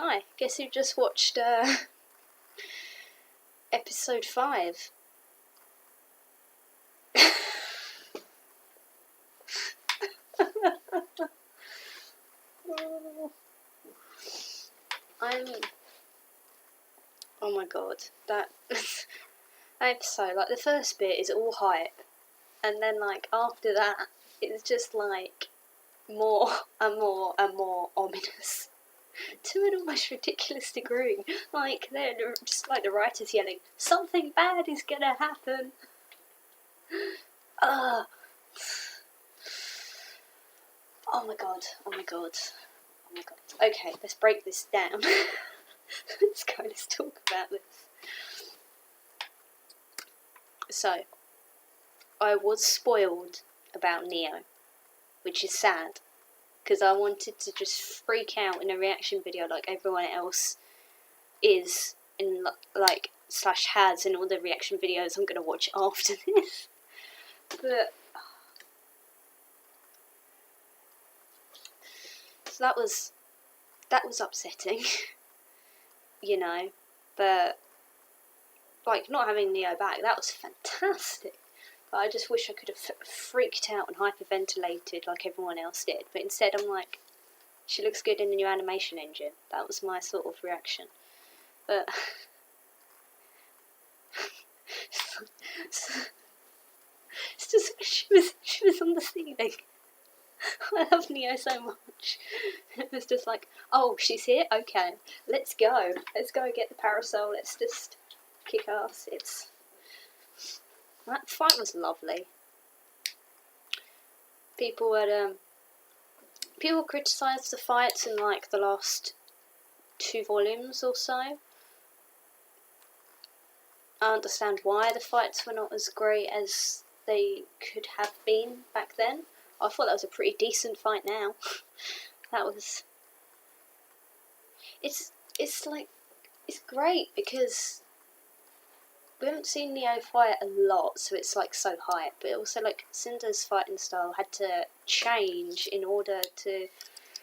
Hi, guess who just watched episode 5? Oh my god, that episode, like the first bit is all hype, and then like after that, it's just like more and more and more ominous. To an almost ridiculous degree. Like, they're just like the writers yelling, something bad is gonna happen. Oh my god, oh my god, oh my god. Okay, let's break this down. Let's talk about this. So, I was spoiled about Neo, which is sad, because I wanted to just freak out in a reaction video like everyone else is in, like, / has in all the reaction videos I'm going to watch after this. But so that was upsetting. You know, but like not having Neo back, that was fantastic. But I just wish I could have freaked out and hyperventilated like everyone else did. But instead I'm like, she looks good in the new animation engine. That was my sort of reaction. But it's just she was on the ceiling. I love Neo so much. It was just like, oh, she's here? Okay, let's go. Let's go get the parasol. Let's just kick ass. That fight was lovely. People criticised the fights in like the last 2 volumes or so. I understand why the fights were not as great as they could have been back then. I thought that was a pretty decent fight now. That was... It's great because we haven't seen Neo fight a lot, so it's like so hype. But also like Cinder's fighting style had to change in order to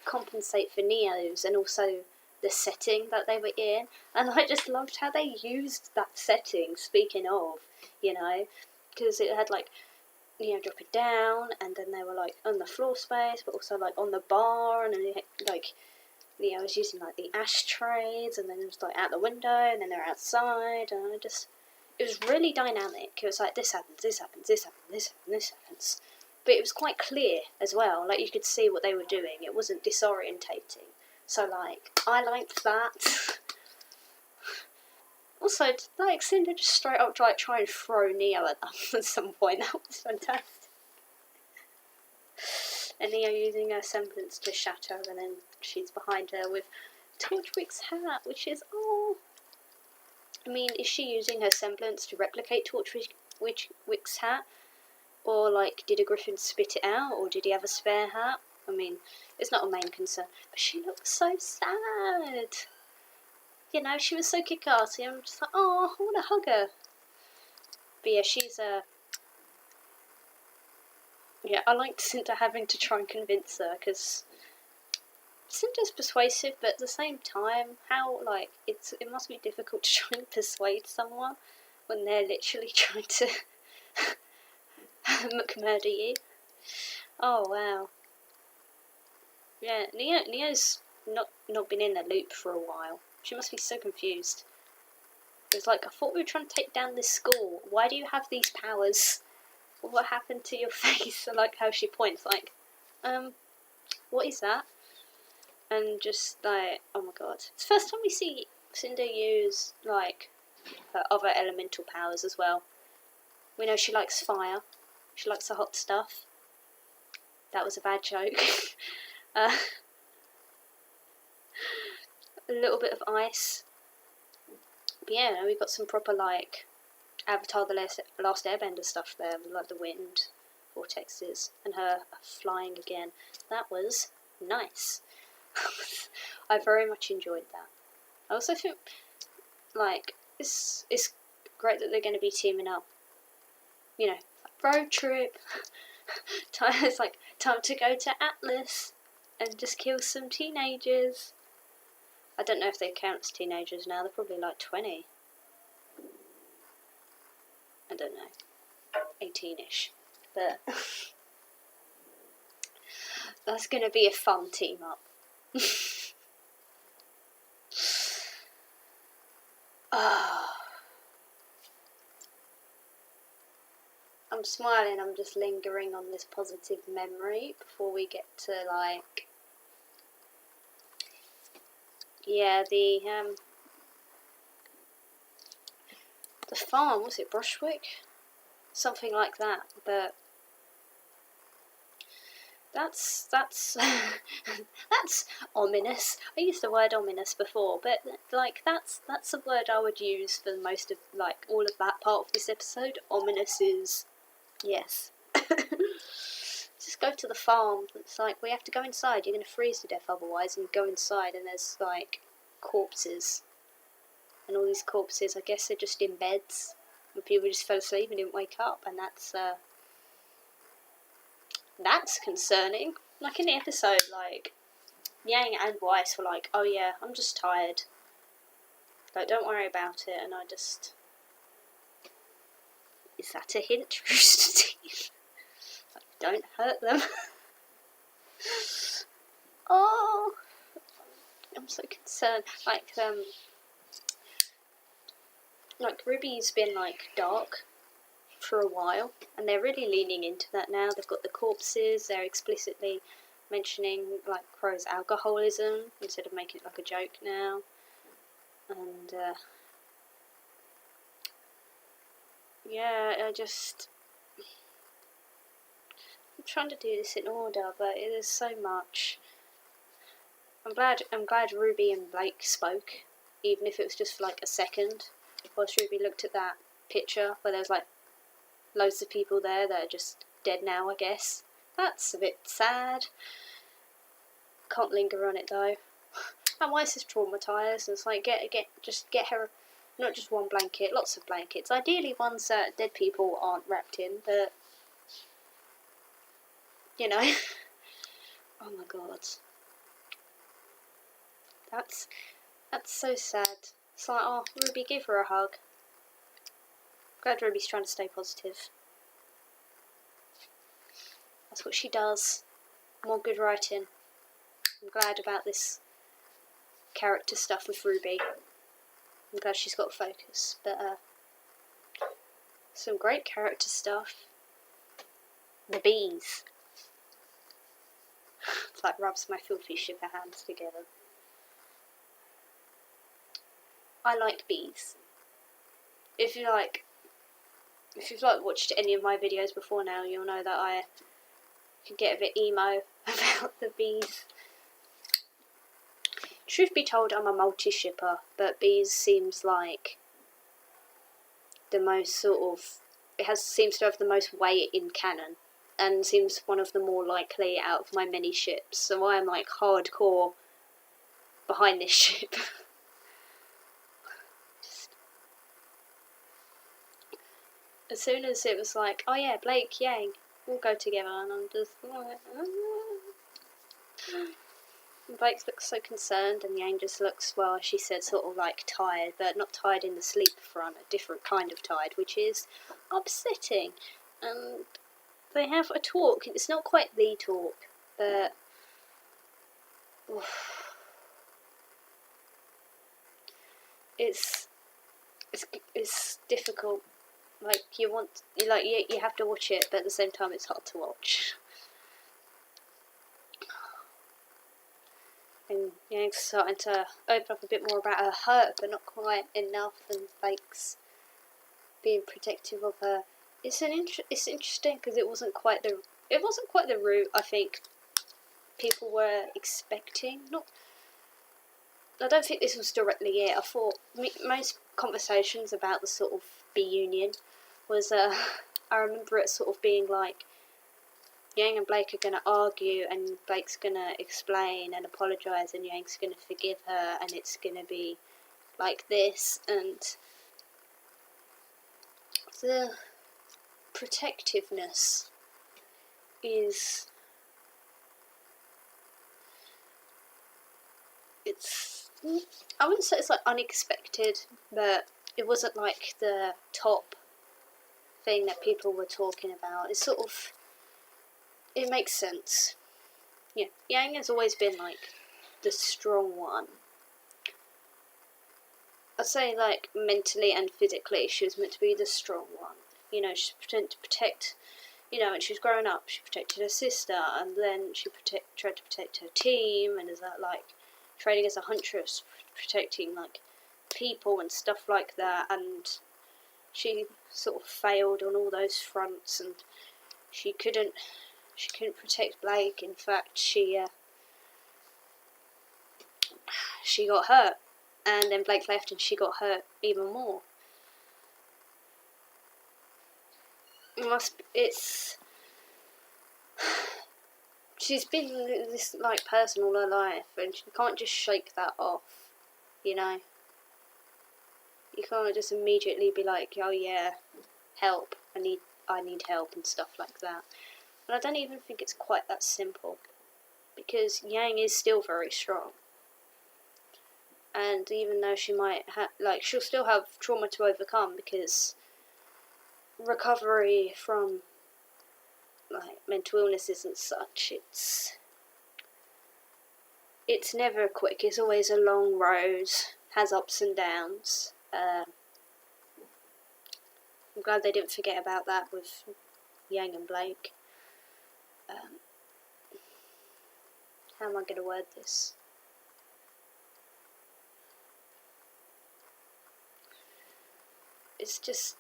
compensate for Neo's and also the setting that they were in. And I just loved how they used that setting, speaking of, you know, because it had like Neo drop it down, and then they were like on the floor space, but also like on the bar, and then like Neo was using like the ashtrays, and then it was like out the window, and then they're outside, and it was really dynamic. It was like this happens, this happens, this happens, this happens, this happens, but it was quite clear as well. Like you could see what they were doing. It wasn't disorientating. So like I liked that. Also, like, Cinder just straight up try and throw Neo at them at some point. That was fantastic. And Neo using her semblance to shatter, and then she's behind her with Torchwick's hat, which is, oh... I mean, is she using her semblance to replicate Torchwick's hat? Or, like, did a griffin spit it out, or did he have a spare hat? I mean, it's not a main concern. But she looks so sad. You know, she was so kick-assy. I'm just like, oh, I want to hug her. But yeah, she's yeah, I liked Cinder having to try and convince her, because Cinder's persuasive, but at the same time, how, like, it must be difficult to try and persuade someone when they're literally trying to murder you. Oh, wow. Yeah, Neo's not been in the loop for a while. She must be so confused. It's like, I thought we were trying to take down this school. Why do you have these powers? What happened to your face? I like how she points, like, what is that? And just like, oh my god. It's the first time we see Cinder use, like, her other elemental powers as well. We know she likes fire. She likes the hot stuff. That was a bad joke. A little bit of ice. But yeah, we got some proper, like, Avatar The Last Airbender stuff there, with, like, the wind, vortexes, and her flying again. That was nice. I very much enjoyed that. I also think, like, it's great that they're going to be teaming up. You know, road trip. It's like, time to go to Atlas and just kill some teenagers. I don't know if they count as teenagers now. They're probably like 20. I don't know. 18-ish. But that's going to be a fun team up. I'm smiling, I'm just lingering on this positive memory before we get to, like, yeah, the farm, was it Brushwick? Something like that, but that's that's ominous. I used the word ominous before, but like that's a word I would use for most of, like, all of that part of this episode. Ominous is, yes. Just go to the farm. It's like, we have to go inside. You're going to freeze to death otherwise. And you go inside and there's, like, corpses. And all these corpses, I guess they're just in beds. And people just fell asleep and didn't wake up. And that's concerning. Like, in the episode, like, Yang and Weiss were like, oh yeah, I'm just tired. Like, don't worry about it. And I just... Is that a hint, Rooster Teeth? Like, don't hurt them. Oh, I'm so concerned. Like RWBY's been, like, dark for a while, and they're really leaning into that now. They've got the corpses, they're explicitly mentioning, like, Crow's alcoholism instead of making it like a joke now. And yeah, I'm trying to do this in order, but it is so much. I'm glad RWBY and Blake spoke, even if it was just for, like, a second, whilst RWBY looked at that picture where there's, like, loads of people there that are just dead now, I guess. That's a bit sad. Can't linger on it though. And Weiss is traumatised, and it's like, just get her, not just one blanket, lots of blankets. Ideally ones that dead people aren't wrapped in, but, you know. Oh my god. That's so sad. It's like, oh, RWBY, give her a hug. Glad RWBY's trying to stay positive. That's what she does. More good writing. I'm glad about this character stuff with RWBY. I'm glad she's got focus. But some great character stuff. The bees. It's like rubs my filthy shipper hands together. I like bees. If you've watched any of my videos before now, you'll know that I can get a bit emo about the bees. Truth be told, I'm a multi-shipper, but bees seems like the most sort of... seems to have the most weight in canon, and seems one of the more likely out of my many ships, so I am, like, hardcore behind this ship. As soon as it was like, oh yeah, Blake, Yang, we'll go together, and I'm just like... Blake looks so concerned, and Yang just looks, well, as she said, sort of like tired, but not tired in the sleep front, a different kind of tired, which is upsetting. And they have a talk. It's not quite the talk, but it's difficult. Like, you have to watch it, but at the same time it's hard to watch. And Yang's starting to open up a bit more about her hurt, but not quite enough, and Blake's being protective of her. It's interesting because it wasn't quite the route I think people were expecting. I don't think this was directly it. I thought most conversations about the sort of bee union was I remember it sort of being like, Yang and Blake are going to argue, and Blake's going to explain and apologise, and Yang's going to forgive her, and it's going to be like this, and the protectiveness is... I wouldn't say it's like unexpected, but it wasn't like the top thing that people were talking about. It's sort of, it makes sense. Yeah, Yang has always been like the strong one. I'd say like mentally and physically she was meant to be the strong one. You know, she's meant to protect, you know, when she was growing up she protected her sister, and then she tried to protect her team, and is that like training as a huntress, protecting like people and stuff like that, and she sort of failed on all those fronts, and she couldn't protect Blake. In fact, she got hurt, and then Blake left and she got hurt even more. She's been this like person all her life, and she can't just shake that off, you know. You can't just immediately be like, oh yeah, help, I need help and stuff like that. And I don't even think it's quite that simple, because Yang is still very strong. And even though she might she'll still have trauma to overcome, because recovery from like mental illnesses and such, it's never quick. It's always a long road, has ups and downs. I'm glad they didn't forget about that with Yang and Blake. How am I going to word this? It's just,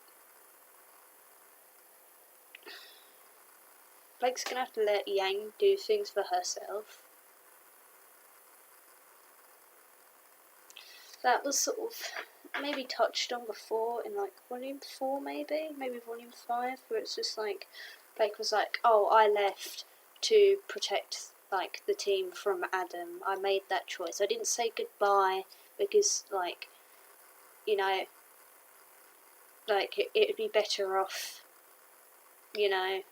Blake's going to have to let Yang do things for herself. That was sort of maybe touched on before in like volume 4, maybe volume 5, where it's just like Blake was like, oh, I left to protect like the team from Adam. I made that choice. I didn't say goodbye because, like, you know, like it'd be better off, you know,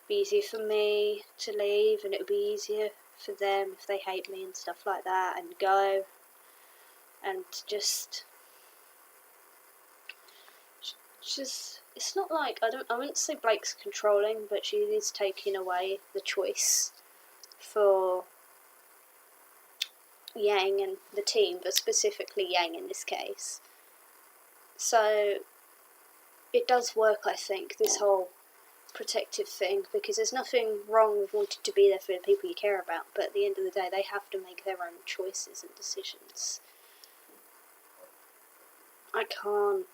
be easier for me to leave, and it would be easier for them if they hate me and stuff like that, and go. And just it's not like, I wouldn't say Blake's controlling, but she is taking away the choice for Yang and the team, but specifically Yang in this case. So it does work, I think, this whole protective thing, because there's nothing wrong with wanting to be there for the people you care about, but at the end of the day they have to make their own choices and decisions. I can't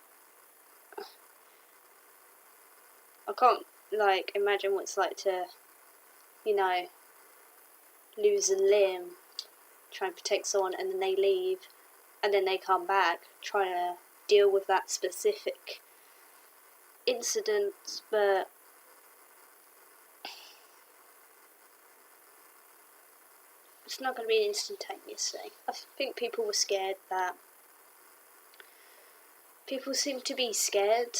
like imagine what it's like to, you know, lose a limb, try and protect someone, and then they leave, and then they come back trying to deal with that specific incident. But it's not going to be an instantaneous thing. I think people were scared that people seem to be scared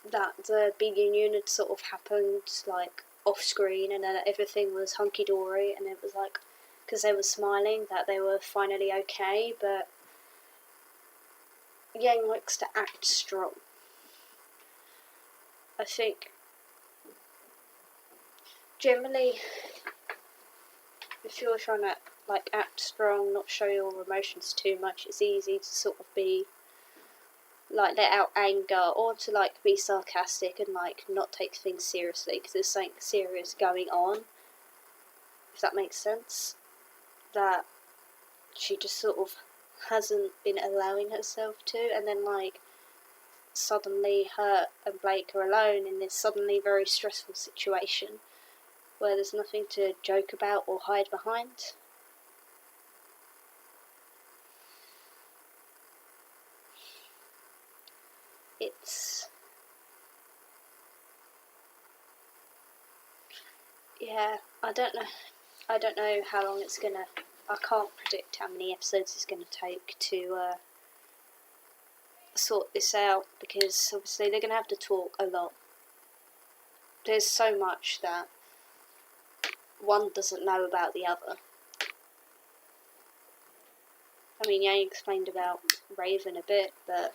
that the big union had sort of happened like off screen, and then everything was hunky dory, and it was like, because they were smiling, that they were finally okay. But Yang likes to act strong. I think generally if you're trying to like act strong, not show your emotions too much, it's easy to sort of be like let out anger, or to like be sarcastic and like not take things seriously because there's something serious going on, if that makes sense, that she just sort of hasn't been allowing herself to. And then like suddenly her and Blake are alone in this suddenly very stressful situation where there's nothing to joke about or hide behind. It's, yeah, I don't know how long it's gonna, I can't predict how many episodes it's gonna take to sort this out, because obviously they're gonna have to talk a lot. There's so much that one doesn't know about the other. I mean, Yang explained about Raven a bit, but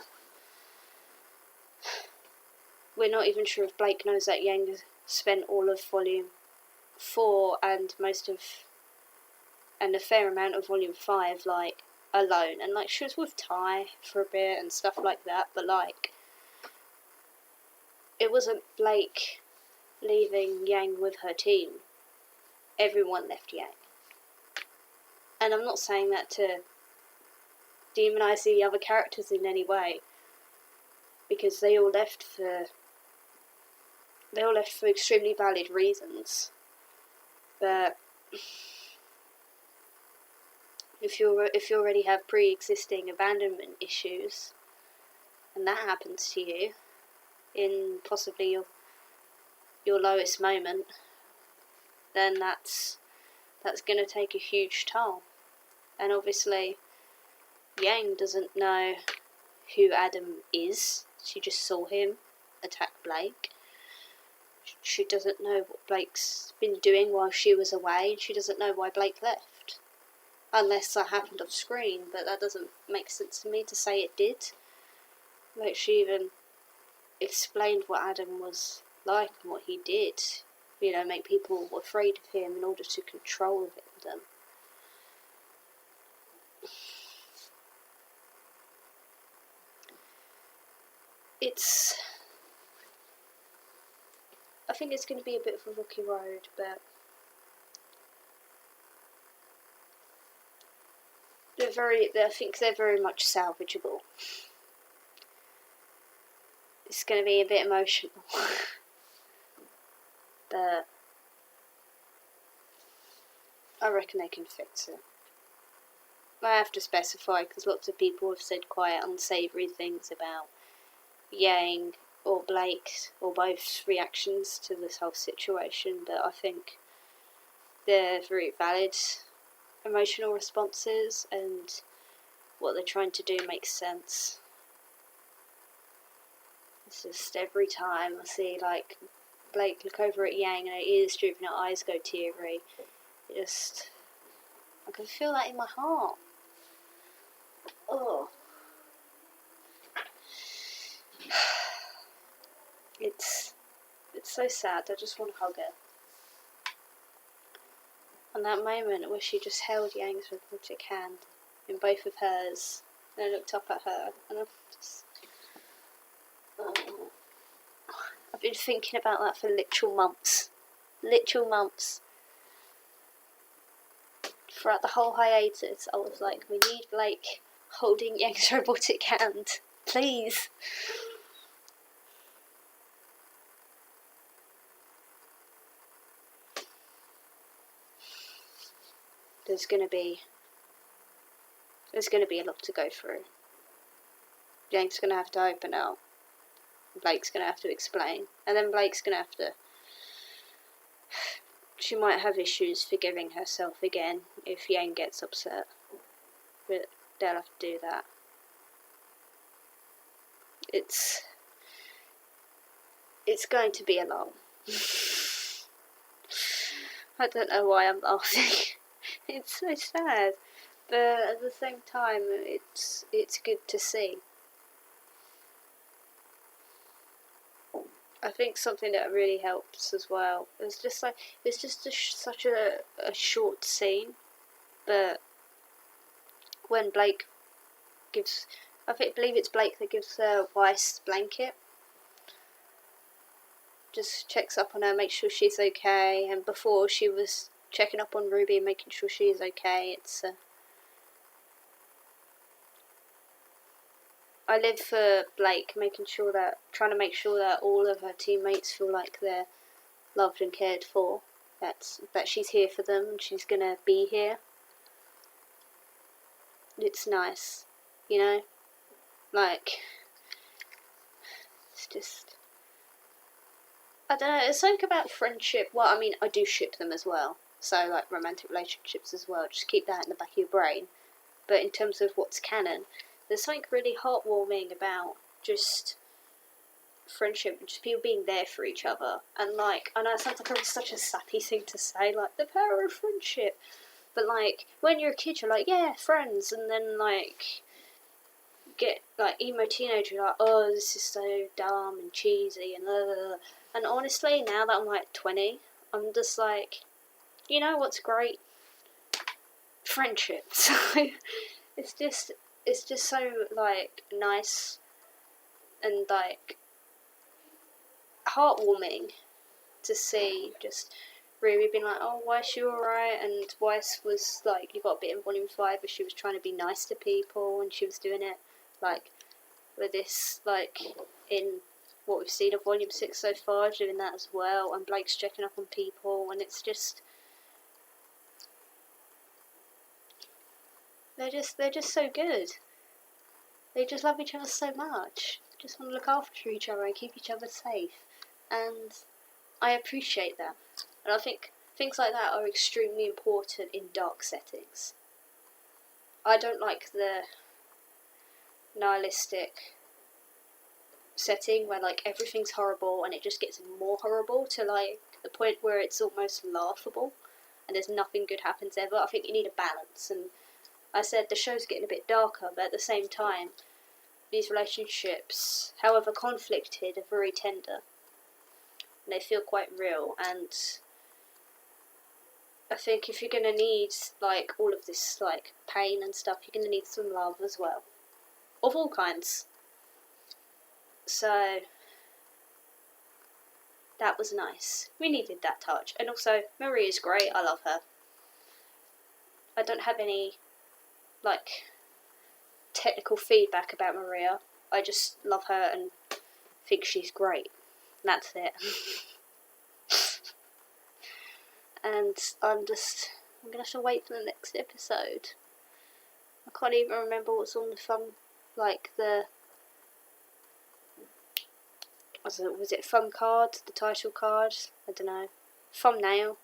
we're not even sure if Blake knows that Yang spent all of Volume 4 and a fair amount of Volume 5, like, alone. And, like, she was with Ty for a bit and stuff like that, but, like, it wasn't Blake leaving Yang with her team. Everyone left Yang. And I'm not saying that to demonise the other characters in any way, because they all left for extremely valid reasons. But if you already have pre-existing abandonment issues, and that happens to you in possibly your lowest moment, then that's going to take a huge toll. And obviously, Yang doesn't know who Adam is. She just saw him attack Blake. She doesn't know what Blake's been doing while she was away, and she doesn't know why Blake left. Unless that happened off screen, but that doesn't make sense to me to say it did. Like, she even explained what Adam was like and what he did. You know, make people afraid of him in order to control them. I think it's going to be a bit of a rocky road, but I think they're very much salvageable. It's going to be a bit emotional, but I reckon they can fix it. I have to specify, because lots of people have said quite unsavoury things about Yang or Blake or both's reactions to this whole situation, but I think they're very valid emotional responses, and what they're trying to do makes sense. It's just every time I see, like, Blake look over at Yang and her ears droop and her eyes go teary, I can feel that in my heart. Oh. It's so sad. I just want to hug her. And that moment where she just held Yang's robotic hand in both of hers, and I looked up at her, and I've been thinking about that for literal months. Throughout the whole hiatus, I was like, we need Blake holding Yang's robotic hand. Please. There's gonna be a lot to go through. Yang's gonna have to open up. Blake's gonna have to explain, and then Blake's gonna have to. She might have issues forgiving herself again if Yang gets upset, but they'll have to do that. It's going to be a lot. I don't know why I'm laughing. It's so sad, but at the same time, it's good to see. I think something that really helps as well is just like such a short scene, but when Blake gives, I believe it's Blake that gives Weiss the blanket. Just checks up on her, makes sure she's okay, and before she was checking up on Ruby and making sure she's okay. I live for Blake, trying to make sure that all of her teammates feel like they're loved and cared for, that she's here for them and she's gonna be here. It's nice, you know? Like, it's just, I don't know, it's something about friendship. Well, I mean, I do ship them as well, so, like, romantic relationships as well, just keep that in the back of your brain. But in terms of what's canon, there's something really heartwarming about just friendship, just people being there for each other. And, like, I know it sounds like such a sappy thing to say, like, the power of friendship. But like when you're a kid, you're like, yeah, friends, and then like get like emo teenager, like, oh, this is so dumb and cheesy and blah, blah, blah. And honestly, now that I'm like 20, I'm just like, you know what's great? Friendship. So it's just so like nice and like heartwarming to see just RWBY being like, oh, why is she alright? And Weiss was like, you got a bit in Volume 5 where she was trying to be nice to people and she was doing it like with this, like in what we've seen of Volume 6 so far, doing that as well. And Blake's checking up on people, and it's just they're just so good. They just love each other so much. Just want to look after each other and keep each other safe. And I appreciate that. And I think things like that are extremely important in dark settings. I don't like the nihilistic setting where like everything's horrible and it just gets more horrible to like the point where it's almost laughable and there's nothing good happens ever. I think you need a balance, and I said the show's getting a bit darker, but at the same time these relationships, however conflicted, are very tender and they feel quite real. And I think if you're going to need like all of this like pain and stuff, you're going to need some love as well, of all kinds. So that was nice. We needed that touch. And also Maria's great. I love her. I don't have any like technical feedback about Maria. I just love her and think she's great. And that's it. And I'm gonna have to wait for the next episode. I can't even remember what's on the was it thumb card, the title card? I don't know. Thumbnail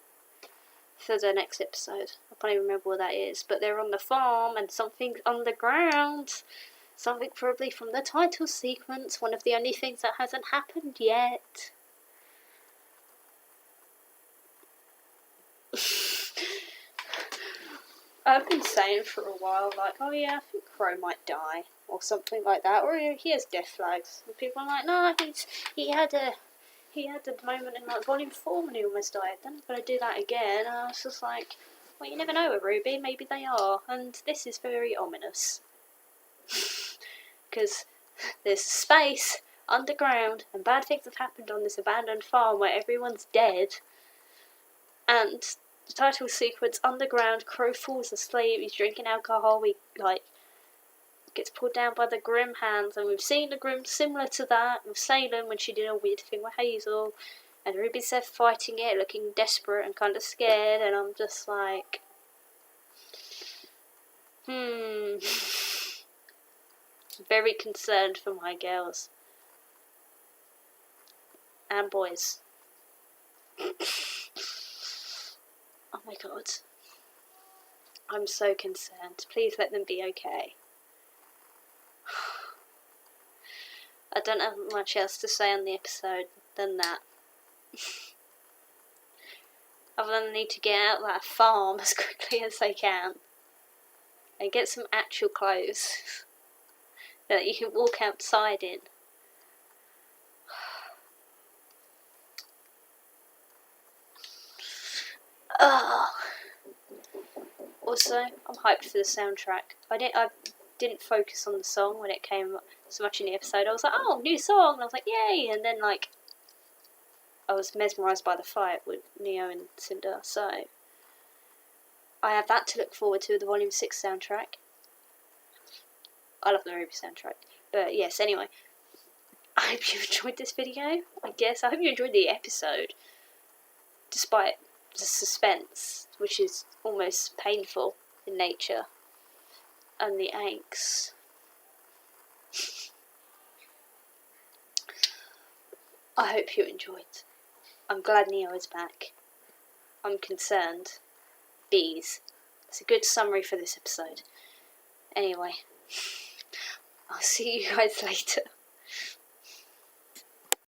for the next episode. I can't even remember what that is. But they're on the farm and something's underground. Something probably from the title sequence. One of the only things that hasn't happened yet. I've been saying for a while, like, oh yeah, I think Crow might die, or something like that, or he has death flags. And people are like, no, he had a moment in like Volume 4 when he almost died. Then I'm gonna do that again. And I was just like, well, you never know with RWBY, maybe they are, and this is very ominous because there's space underground, and bad things have happened on this abandoned farm where everyone's dead, and the title sequence, underground, Crow falls asleep, he's drinking alcohol, he like gets pulled down by the Grimm hands, and we've seen the Grimm similar to that with Salem when she did a weird thing with Hazel, and RWBY's there fighting it, looking desperate and kind of scared, and I'm just like, very concerned for my girls and boys. Oh my god. I'm so concerned. Please let them be okay. I don't have much else to say on the episode than that. Other than they need to get out of that farm as quickly as they can. And get some actual clothes that you can walk outside in. Also, I'm hyped for the soundtrack. I didn't focus on the song when it came so much in the episode. I was like, oh, new song, and I was like, yay! And then like, I was mesmerised by the fight with Neo and Cinder. So I have that to look forward to, the Volume 6 soundtrack. I love the RWBY soundtrack. But yes, anyway, I hope you enjoyed this video. I hope you enjoyed the episode, despite the suspense, which is almost painful in nature, and the angst. I hope you enjoyed. I'm glad Neo is back. I'm concerned. Bees. It's a good summary for this episode. Anyway, I'll see you guys later.